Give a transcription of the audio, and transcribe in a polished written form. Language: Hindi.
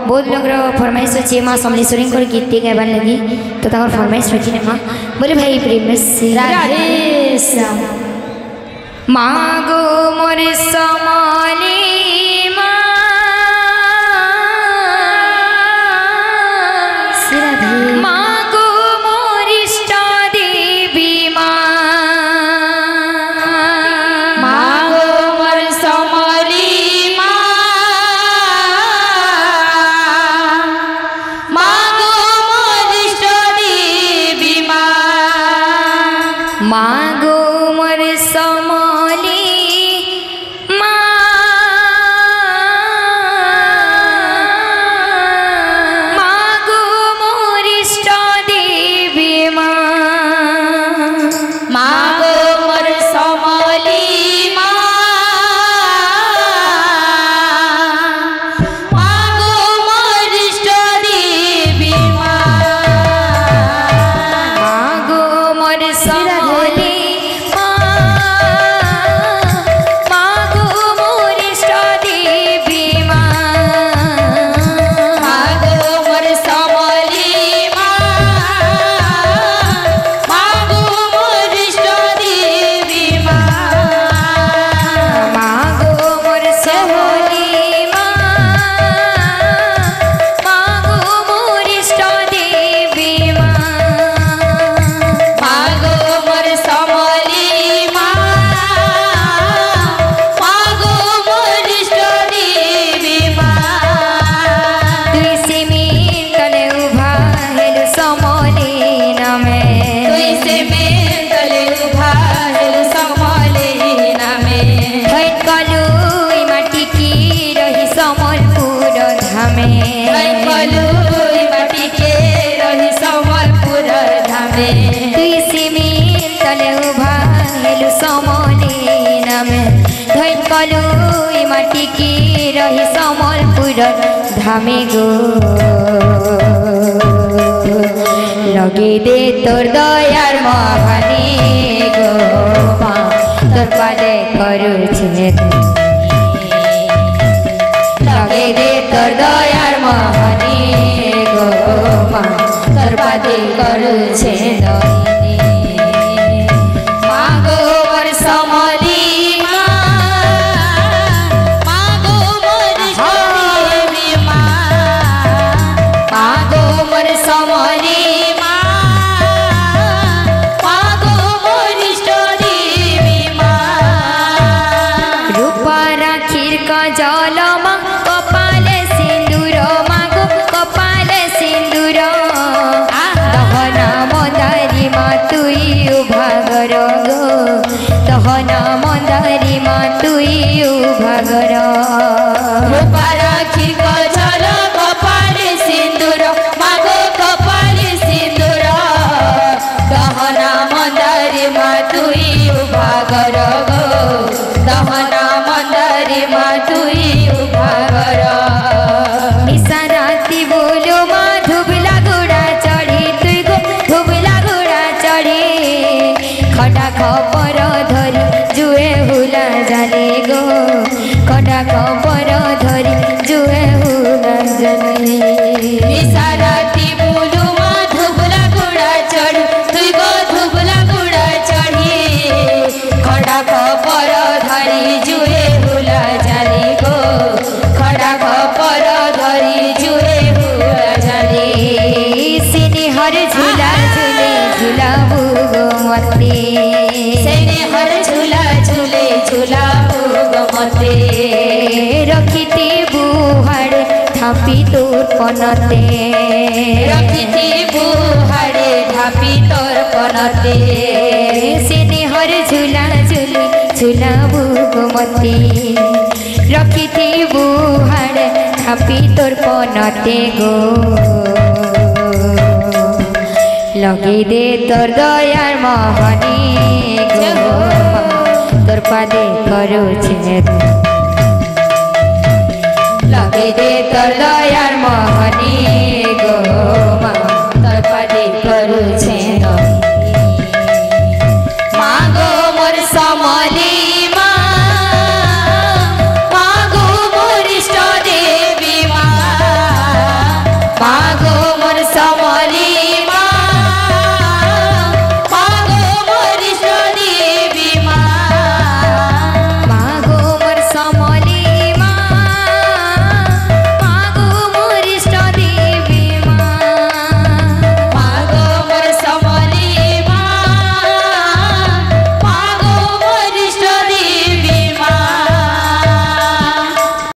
बहुत लोग फरमाइश अच्छे माँ समलेश्वरी को गीत गाइबार लगी तो फरमाइश रखी ने माँ बोले भाई प्रेम से राधे श्याम माँ गो मोर समली धामे गो लगे दे तोर दयार महानी गो तोर पाले करू छे लगे दे तोर दयार महानी गो तोर पाले करू छे ढापी तोर पनते रखिथी बुहाड़े ढापी तोर पनते सिने हर झूला झूली झूला बुगमती रखिथी बुहाड़े ढापी तोर पनते गो लगे दे तोर दयार महानी गो तोर पादे करू छे लगे दे तोर दयार महानी